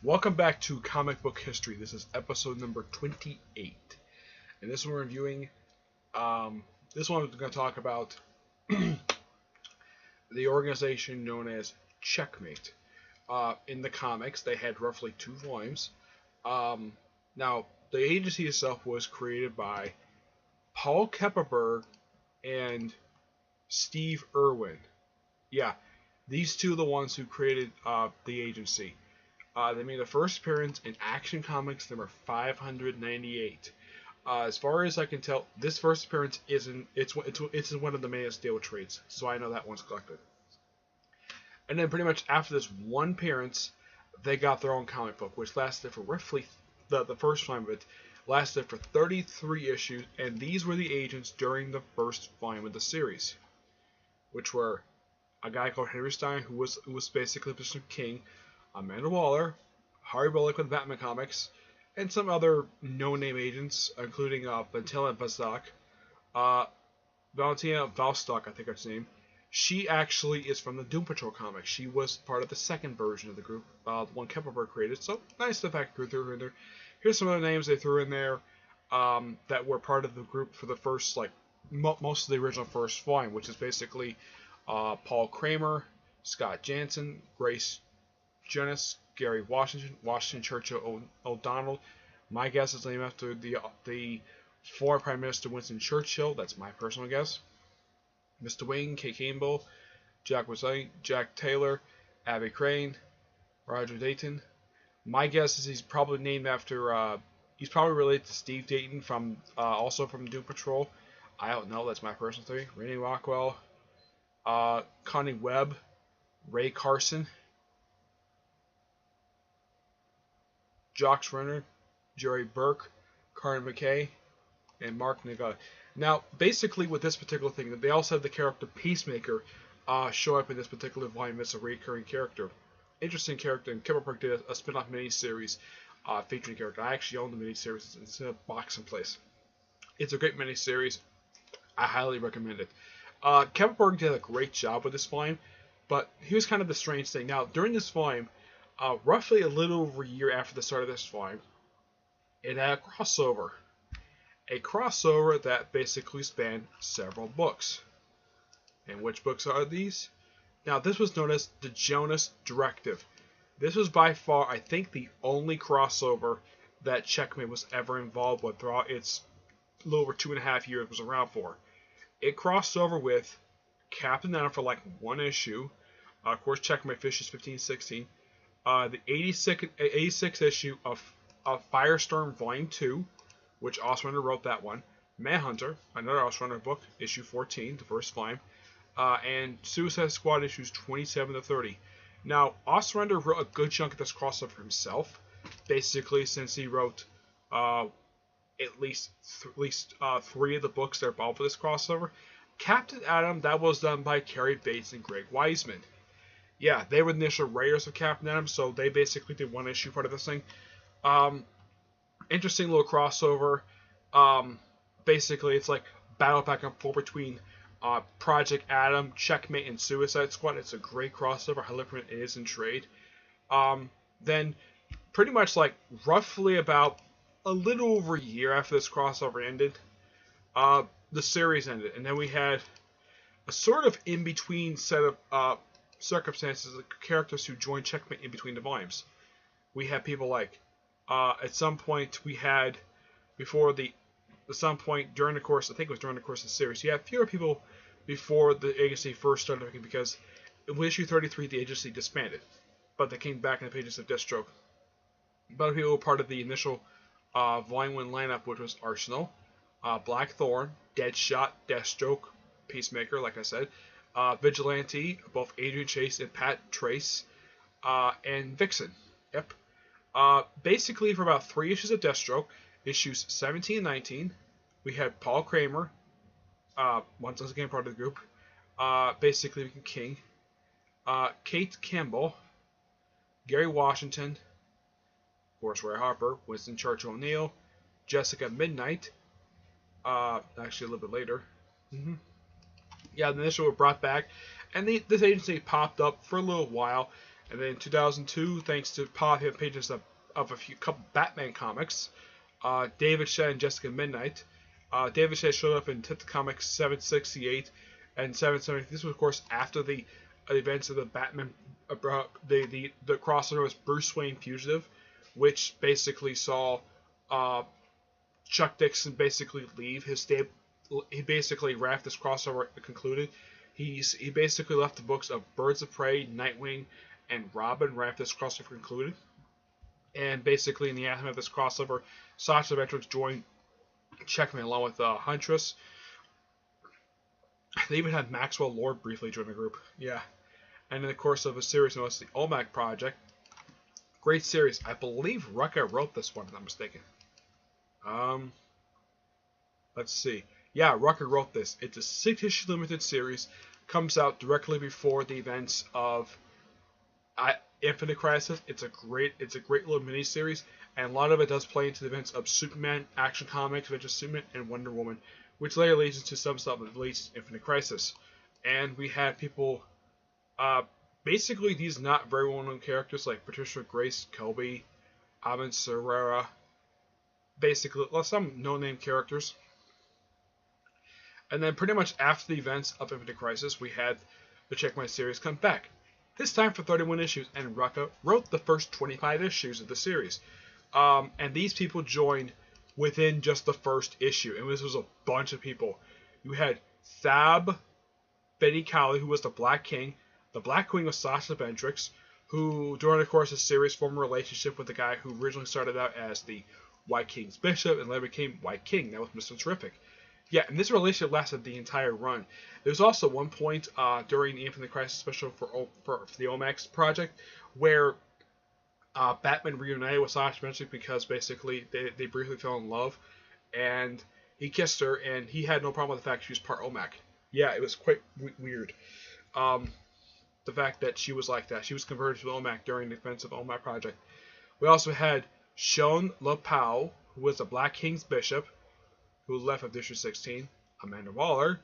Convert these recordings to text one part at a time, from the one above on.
Welcome back to Comic Book History. This is episode number 28. And this one we're reviewing, this one we're going to talk about the organization known as Checkmate. In the comics, they had roughly 2 volumes. Now, the agency itself was created by Paul Kepperberg and Steve Irwin. Yeah, these two are the ones who created the agency. They made their first appearance in Action Comics number 598. As far as I can tell, this first appearance isn't. It's in one of the Man of Steel trades, so I know that one's collected. And then pretty much after this one appearance, they got their own comic book, which lasted for roughly the first volume of it lasted for 33 issues, and these were the agents during the first volume of the series, which were a guy called Henry Stein, who was basically the king. Amanda Waller, Harry Bullock with Batman Comics, and some other no-name agents, including Valentina Vostok, Valentina Vostok, I think that's her name. She actually is from the Doom Patrol comics. She was part of the second version of the group, the one Kepperberg created. So nice the fact they threw her in there. Here's some other names they threw in there that were part of the group for the first, most of the original first volume, which is basically Paul Kramer, Scott Jansen, Grace Jonas, Gary Washington Churchill O'Donnell. My guess is named after the former Prime Minister Winston Churchill. That's my personal guess. Mr. Wayne, Kay Campbell, Jack Rossi, Jack Taylor, Abby Crane, Roger Dayton. My guess is he's probably named after. He's probably related to Steve Dayton from also from Doom Patrol. I don't know. That's my personal theory. Randy Rockwell, Connie Webb, Ray Carson, Jock Renner, Jerry Burke, Karen McKay, and Mark Nagata. Now, basically with this particular thing, they also have the character Peacemaker show up in this particular volume as a recurring character. Interesting character, and Kepperberg did a spin-off miniseries featuring the character. I actually own the miniseries. It's in a box in place. It's a great miniseries. I highly recommend it. Kepperberg did a great job with this volume, but here's kind of the strange thing. Now, during this volume, roughly a little over a year after the start of this volume, it had a crossover. A crossover that basically spanned several books. And which books are these? Now, this was known as the Jonas Directive. This was by far, I think, the only crossover that Checkmate was ever involved with throughout its little over 2.5 years it was around for. It crossed over with Captain Atom for like one issue. Of course, Checkmate issues 15-16. The 86th issue of Firestorm Volume 2, which Ostrander wrote that one. Manhunter, another Ostrander book, issue 14, the first volume. And Suicide Squad issues 27-30. Now, Ostrander wrote a good chunk of this crossover himself, basically since he wrote at least 3 of the books that are involved with this crossover. Captain Atom, that was done by Cary Bates and Greg Weisman. Yeah, they were the initial writers of Captain Atom, so they basically did one issue part of this thing. Interesting little crossover. Basically, it's like battle back and forth between Project Atom, Checkmate, and Suicide Squad. It's a great crossover. However, it is in trade. Then, pretty much like roughly about a little over a year after this crossover ended, the series ended, and then we had a sort of in-between set of circumstances, the characters who joined Checkmate in between the volumes. We had people like, at some point we had, at some point during the course, I think it was during the course of the series, you had fewer people before the agency first started working, because in issue 33 the agency disbanded, but they came back in the pages of Deathstroke. But people were part of the initial Volume 1 lineup, which was Arsenal, Blackthorn, Deadshot, Deathstroke, Peacemaker, like I said, Vigilante, both Adrian Chase and Pat Trace, and Vixen. Yep. Basically, for about 3 issues of Deathstroke, issues 17 and 19, we had Paul Kramer, once again part of the group, basically King, Kate Campbell, Gary Washington, of course Ray Harper, Winston Churchill O'Neill, Jessica Midnight, actually a little bit later. Yeah, the initial were brought back, and this agency popped up for a little while, And then in 2002, thanks to popular pages of a couple Batman comics, David Shea and Jessica Midnight. David Shea showed up in Detective Comics 768 and 770. This was, of course, after the events of the Batman, the crossover was Bruce Wayne Fugitive, which basically saw Chuck Dixon basically leave his stable. He basically wrapped this crossover concluded. He basically left the books of Birds of Prey, Nightwing, and Robin wrapped this crossover concluded. And basically, in the aftermath of this crossover, Sasha Vetrix joined Checkmate along with Huntress. They even had Maxwell Lord briefly join the group. Yeah. And in the course of a series known as the Olmec Project, great series. I believe Rucka wrote this one, if I'm not mistaken. Let's see. Yeah, Rucker wrote this. It's a 6-issue limited series. Comes out directly before the events of Infinite Crisis. It's a great little miniseries, and a lot of it does play into the events of Superman, Action Comics, Adventures of Superman, and Wonder Woman, which later leads into some stuff that leads to Infinite Crisis. And we had people, basically these not very well-known characters like Patricia Grace Kelby, Amin Serrera, basically some no-name characters. And then pretty much after the events of Infinite Crisis, we had the Checkmate series come back. This time for 31 issues, and Rucka wrote the first 25 issues of the series. And these people joined within just the first issue, and this was a bunch of people. You had Thab Betty Cowley, who was the Black King. The Black Queen was Sasha Ventrix, who during the course of the series formed a relationship with the guy who originally started out as the White King's Bishop and later became White King. That was Mr. Terrific. Yeah, and this relationship lasted the entire run. There was also one point during the Infinite Crisis special for the Omax project where Batman reunited with Sasha Ventrix because basically they briefly fell in love, and he kissed her, and he had no problem with the fact she was part OMAC. Yeah, it was quite weird. The fact that she was like that. She was converted to OMAC during the events of the OMAC project. We also had Sean LaPau, who was the Black King's Bishop, who left of District 16. Amanda Waller,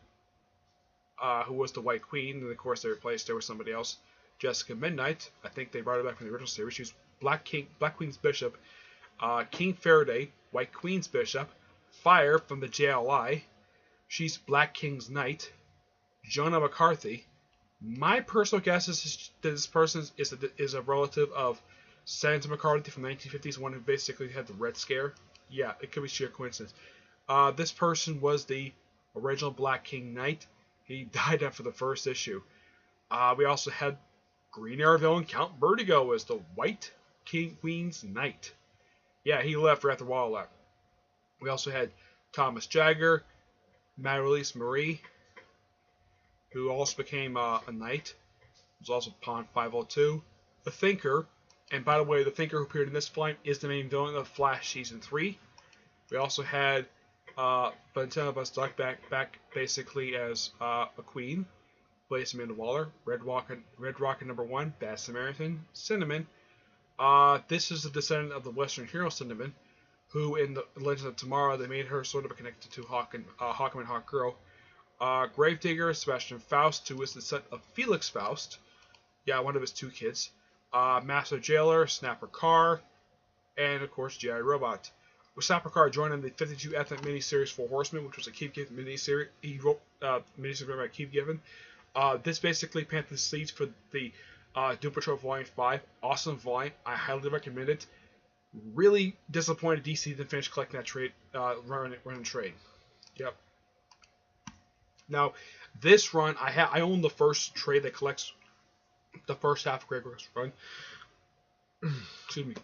who was the White Queen, and of course they replaced her with somebody else. Jessica Midnight, I think they brought her back from the original series. She was Black Queen's Bishop. King Faraday, White Queen's Bishop. Fire from the JLI. She's Black King's Knight. Jonah McCarthy. My personal guess is that this person is a relative of Senator McCarthy from the 1950s, one who basically had the Red Scare. Yeah, it could be sheer coincidence. This person was the original Black King Knight. He died after the first issue. We also had Green Arrow villain Count Vertigo as the White Queen's Knight. Yeah, he left right after Waller left. We also had Thomas Jagger, Marie-Elise Marie, who also became a knight. Was also Pawn 502. The Thinker, and by the way, the Thinker who appeared in this fight is the main villain of Flash Season 3. We also had Valentino Duck back basically as a queen. Blaze Amanda Waller, Red Rocket number 1, Bad Samaritan, Cinnamon. This is a descendant of the Western hero Cinnamon, who in the Legends of Tomorrow they made her sort of connected to Hawkman and Hawkgirl. Gravedigger, Sebastian Faust, who is the son of Felix Faust. Yeah, one of his 2 kids. Master Jailer, Snapper Carr, and of course G.I. Robot. Snapper Carr joined in the 52 ethnic miniseries Four Horsemen, which was a Keith Giffen miniseries. He wrote miniseries written by Keith Giffen. This basically planted the seeds for the Doom Patrol Volume 5. Awesome volume. I highly recommend it. Really disappointed DC didn't finish collecting that trade, run trade. Yep. Now, this run, I own the first trade that collects the first half of Greg Rook's run. Excuse me.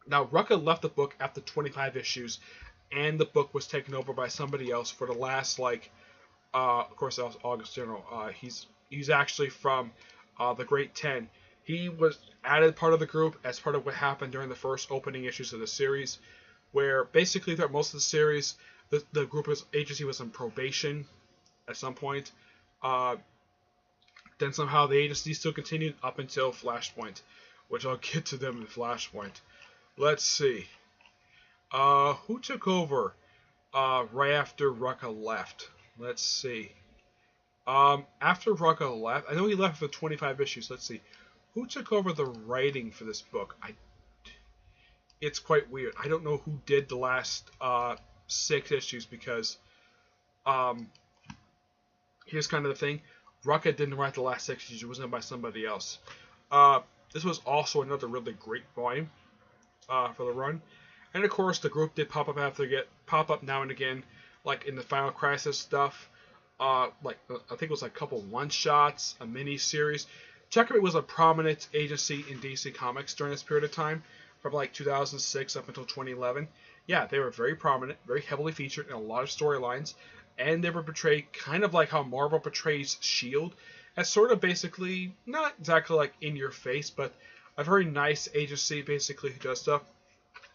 Now, Rucka left the book after 25 issues, and the book was taken over by somebody else for the last, of course, that was August General. He's actually from the Great 10. He was added part of the group as part of what happened during the first opening issues of the series, where basically throughout most of the series, the group's agency was on probation at some point. Then somehow the agency still continued up until Flashpoint, which I'll get to them in Flashpoint. Let's see. Who took over right after Rucka left? Let's see. After Rucka left, I know he left for 25 issues. Let's see. who took over the writing for this book? It's quite weird. I don't know who did the last 6 issues because um, here's kind of the thing. Rucka didn't write the last 6 issues. It was done by somebody else. This was also another really great volume for the run. And of course, the group did pop up now and again, like in the Final Crisis stuff. Like I think it was like a couple one-shots, a mini-series. Checkmate was a prominent agency in DC Comics during this period of time, from like 2006 up until 2011. Yeah, they were very prominent, very heavily featured in a lot of storylines, and they were portrayed kind of like how Marvel portrays S.H.I.E.L.D. as sort of basically, not exactly like in your face, but a very nice agency basically who does stuff.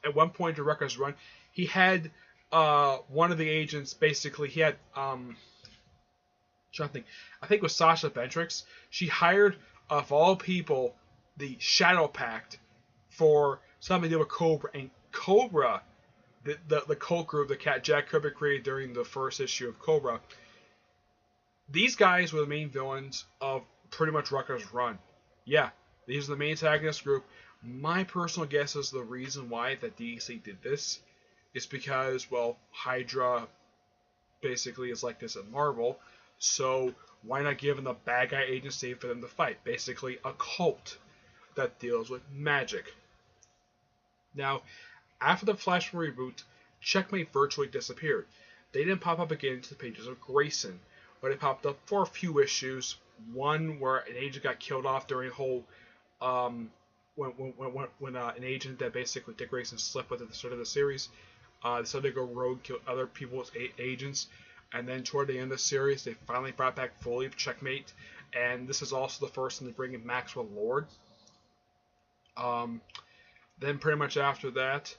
At one point in Rucka's run, he had one of the agents basically, he had, something, I think it was Sasha Ventrix. She hired, of all people, the Shadow Pact for something to do with Cobra. And Cobra, the cult group that Jack Kirby created during the first issue of Cobra, these guys were the main villains of pretty much Rucka's run. Yeah, these are the main antagonist group. My personal guess is the reason why that DC did this is because, well, Hydra basically is like this at Marvel, so why not give them the bad guy agency for them to fight? Basically, a cult that deals with magic. Now, after the Flash reboot, Checkmate virtually disappeared. They didn't pop up again into the pages of Grayson, but it popped up for a few issues. One where an agent got killed off during a whole when an agent that basically Dick Grayson slept with at the start of the series decided to go rogue, kill other people's agents, and then toward the end of the series, they finally brought back fully Checkmate, and this is also the first one to bring in Maxwell Lord. Then pretty much after that,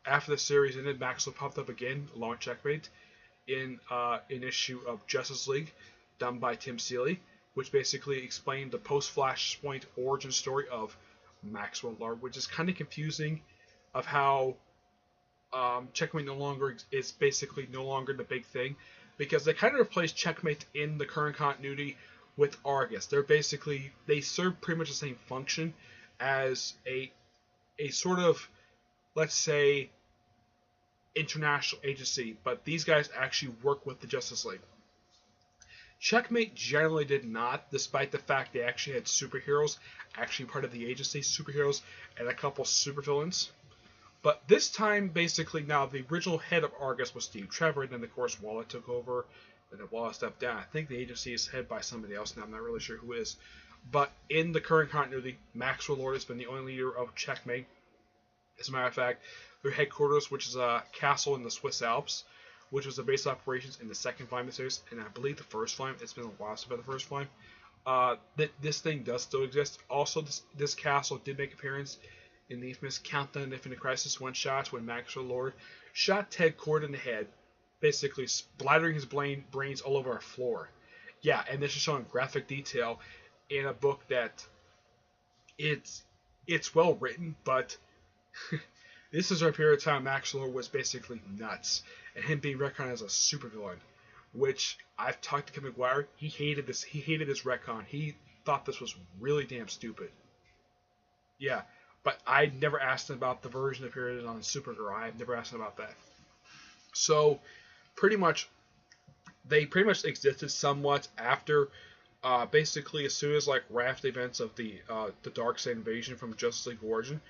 after the series ended, Maxwell popped up again along with Checkmate in an issue of Justice League done by Tim Seeley, which basically explained the post-Flashpoint origin story of Maxwell Lord, which is kind of confusing of how Checkmate is basically no longer the big thing, because they kind of replaced Checkmate in the current continuity with Argus. They serve pretty much the same function as a sort of, let's say, international agency, but these guys actually work with the Justice League. Checkmate generally did not, despite the fact they actually had superheroes, actually part of the agency, superheroes, and a couple supervillains. But this time, basically, now the original head of Argus was Steve Trevor, and then of course Waller took over, and then Waller stepped down. I think the agency is headed by somebody else now, I'm not really sure who is. But in the current continuity, Maxwell Lord has been the only leader of Checkmate. As a matter of fact, their headquarters, which is a castle in the Swiss Alps, which was the base of operations in the second volume of the series, and I believe the first volume. It's been a while since the first volume. This thing does still exist. Also, this castle did make an appearance in the infamous Countdown to Infinite Crisis one-shot when Maxwell Lord shot Ted Kord in the head, basically splattering his brains all over our floor. Yeah, and this is showing graphic detail in a book that it's well written, but this is a period of time Maxwell Lord was basically nuts, and him being retconned as a supervillain, which I've talked to Kim McGuire. He hated this retcon. He thought this was really damn stupid. Yeah, but I never asked him about the version of period on Supergirl. I've never asked him about that. So, they pretty much existed somewhat after, basically as soon as right after the events of the Darkseid invasion from Justice League Origin,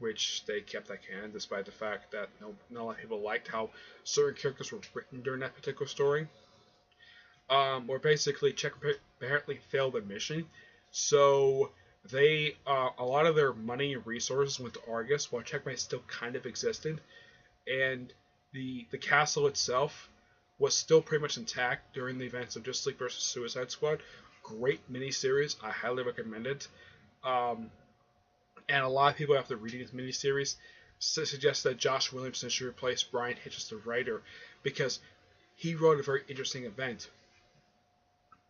which they kept that canon despite the fact that not a lot of people liked how certain characters were written during that particular story. Or basically Checkmate apparently failed their mission, so they a lot of their money and resources went to Argus, while Checkmate still kind of existed, and the castle itself was still pretty much intact during the events of Justice League vs. Suicide Squad. Great miniseries, I highly recommend it. And a lot of people, after reading this miniseries, suggest that Josh Williamson should replace Brian Hitch as the writer, because he wrote a very interesting event.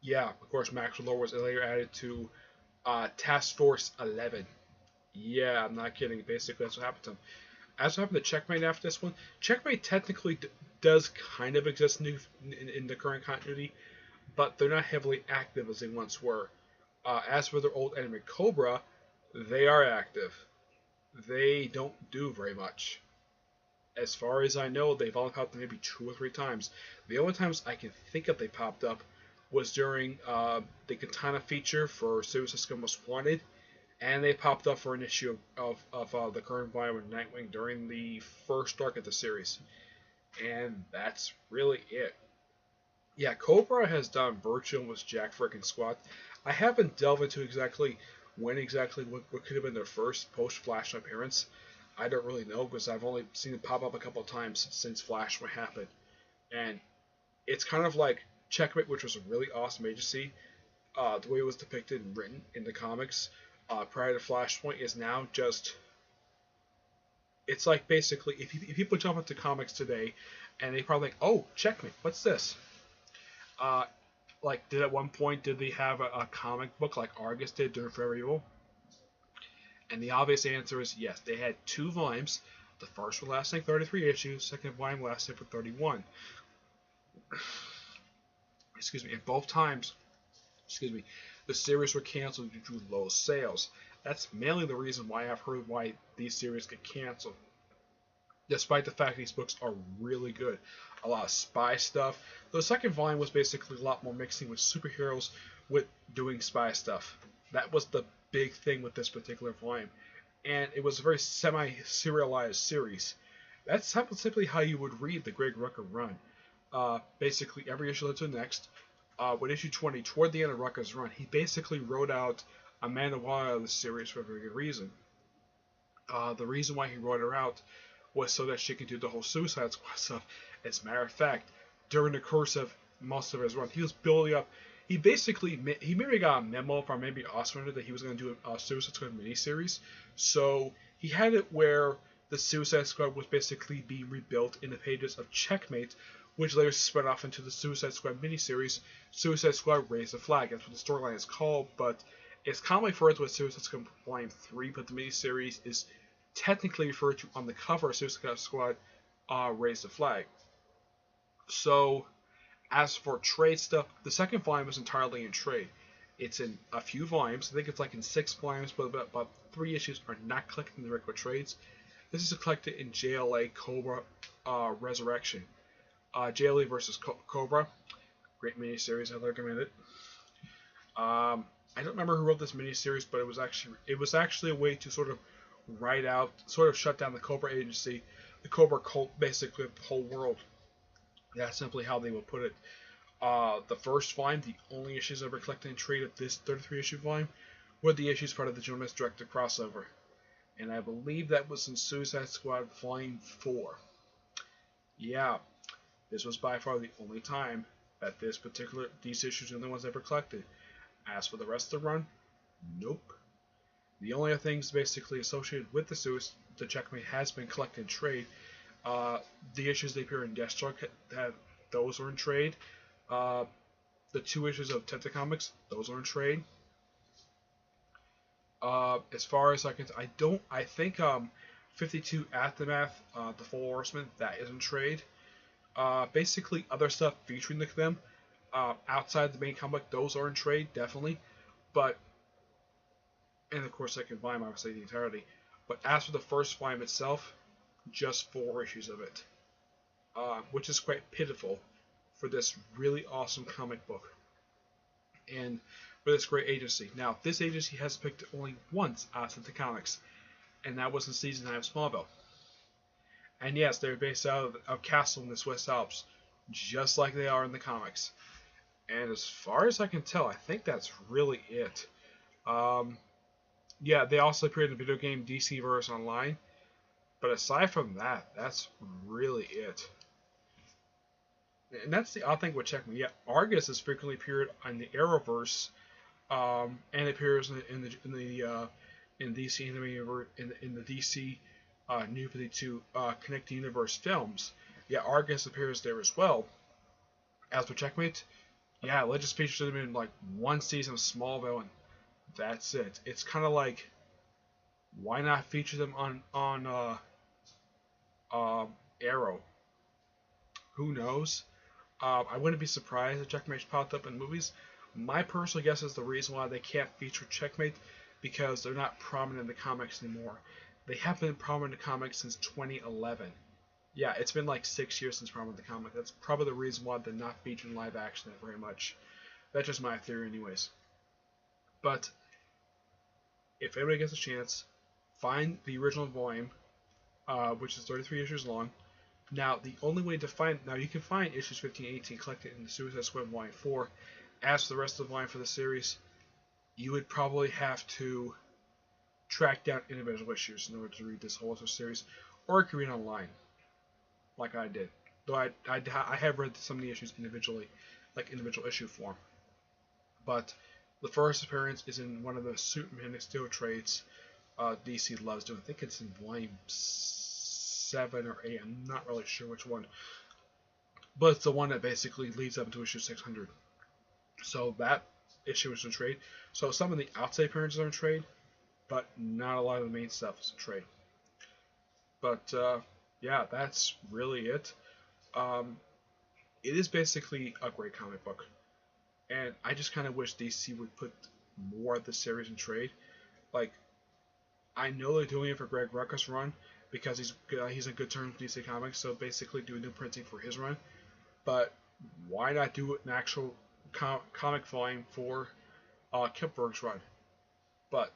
Yeah, of course, Maxwell Lord was later added to Task Force 11. Yeah, I'm not kidding. Basically, that's what happened to him. As what happened to Checkmate after this one, Checkmate technically does kind of exist in the current continuity, but they're not heavily active as they once were. As for their old enemy Cobra, They are active. They don't do very much. As far as I know, they've only popped up maybe 2 or 3 times. The only times I can think of they popped up was during the Katana feature for Suicide Squad Most Wanted, and they popped up for an issue of the current volume of Nightwing during the first arc of the series. And that's really it. Yeah, Cobra has done virtually almost jack freaking squat. I haven't delved into exactly when exactly what could have been their first post Flashpoint appearance. I don't really know because I've only seen it pop up a couple of times since Flashpoint happened. And it's kind of like Checkmate, which was a really awesome agency. The way it was depicted and written in the comics prior to Flashpoint is now just. It's like basically, if people jump into comics today and they probably think, oh, Checkmate, what's this? Uh, like, at one point, did they have a comic book like Argus did during Forever Evil? And the obvious answer is yes. They had 2 volumes. The first one lasting 33 issues, second volume lasted for 31. Excuse me. And both times, excuse me, the series were canceled due to low sales. That's mainly the reason why I've heard why these series get canceled. Despite the fact these books are really good. A lot of spy stuff. The second volume was basically a lot more mixing with superheroes with doing spy stuff. That was the big thing with this particular volume. And it was a very semi-serialized series. That's simply how you would read the Greg Rucka run. Basically, every issue led to the next. With issue 20, toward the end of Rucka's run, he basically wrote out Amanda Waller of the series for a very good reason. The reason why he wrote her out was so that she could do the whole Suicide Squad stuff. As a matter of fact, during the course of most of his run, he was building up. He maybe got a memo from maybe Oscar that he was going to do a Suicide Squad miniseries. So he had it where the Suicide Squad was basically being rebuilt in the pages of Checkmate, which later spun off into the Suicide Squad miniseries, Suicide Squad Raise the Flag. That's what the storyline is called, but it's commonly referred to as Suicide Squad Volume 3, but the miniseries is technically referred to on the cover of Suicide Squad Raise the Flag. So, as for trade stuff, the second volume is entirely in trade. It's in a few volumes. I think it's like in 6 volumes, but about 3 issues are not collected in the regular trades. This is collected in JLA Cobra Resurrection. JLA versus Cobra. Great miniseries. I recommend it. I don't remember who wrote this miniseries, but it was actually a way to sort of shut down the Cobra agency, the Cobra cult, basically the whole world. That's simply how they would put it. The first volume, the only issues ever collected and trade of this 33 issue volume, were the issues part of the Jonas directed crossover. And I believe that was in Suicide Squad Volume 4. Yeah, this was by far the only time that these issues are the only ones ever collected. As for the rest of the run, nope. The only other things basically associated with the Checkmate has been collected in trade. The issues that appear in Deathstroke, those are in trade. The 2 issues of Tenta Comics, those are in trade. As far as I think 52 Aftermath, the Full Horseman, that is in trade. Basically, other stuff featuring them outside the main comic, those are in trade, definitely. But, and of course, second volume, obviously, the entirety. But as for the first volume itself, just 4 issues of it, which is quite pitiful for this really awesome comic book and for this great agency. Now, this agency has picked only once out of the comics, and that was in season 9 of Smallville. And yes, they're based out of Castle in the Swiss Alps, just like they are in the comics. And as far as I can tell, I think that's really it. Yeah, they also appeared in the video game DCverse Online. But aside from that, that's really it. And that's the odd thing with Checkmate. Yeah, Argus has frequently appeared on the Arrowverse, and appears in DC in the DC New 52 Connecting Universe films. Yeah, Argus appears there as well. As for Checkmate, yeah, it just features them in like 1 season of Smallville, and that's it. It's kind of like, why not feature them on Arrow? Who knows? I wouldn't be surprised if Checkmate popped up in movies. My personal guess is the reason why they can't feature Checkmate because they're not prominent in the comics anymore. They haven't been prominent in the comics since 2011. Yeah, it's been like 6 years since prominent in the comic. That's probably the reason why they're not featured in live action that very much. That's just my theory, anyways. But if anybody gets a chance, find the original volume, which is 33 issues long. Now, the only way to find, now you can find issues 15 and 18 collected in the Suicide Squad Volume 4. As for the rest of the volume for the series, you would probably have to track down individual issues in order to read this whole series, or you can read online, like I did. Though I have read some of the issues individually, like individual issue form. But the first appearance is in one of the Superman and Steel trades DC loves doing. I think it's in volume 7 or 8. I'm not really sure which one. But it's the one that basically leads up to issue 600. So that issue is in trade. So some of the outside appearances are in trade, but not a lot of the main stuff is in trade. But yeah, that's really it. It is basically a great comic book. And I just kind of wish DC would put more of the series in trade. Like, I know they're doing it for Greg Rucka's run because he's in good terms with DC Comics, so basically do new printing for his run. But why not do an actual comic volume for Kipberg's run? But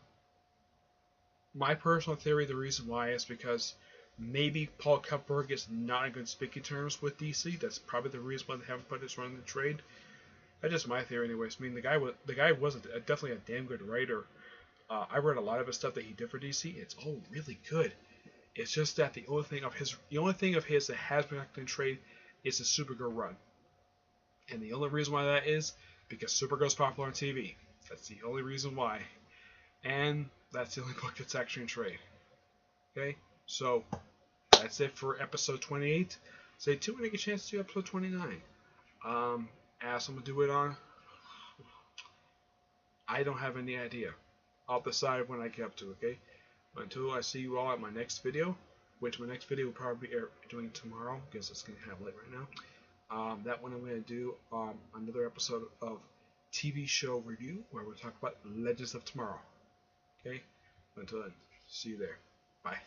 my personal theory, the reason why is because maybe Paul Kipberg is not in good speaking terms with DC. That's probably the reason why they haven't put his run in the trade. That's just my theory, anyways. I mean, the guy was definitely a damn good writer. I read a lot of his stuff that he did for DC. It's all really good. It's just that the only thing of his that has been in trade is the Supergirl run, and the only reason why that is because Supergirl's popular on TV. That's the only reason why, and that's the only book that's actually in trade. Okay, so that's it for episode 28. Stay tuned when I get a chance to do episode 29. As I'm gonna do it on, I don't have any idea. I'll decide when I get up to it, okay? Until I see you all at my next video, which my next video will probably be doing tomorrow, because it's going to have late right now. That one I'm going to do another episode of TV show review, where we'll talk about Legends of Tomorrow. Okay? Until then, see you there. Bye.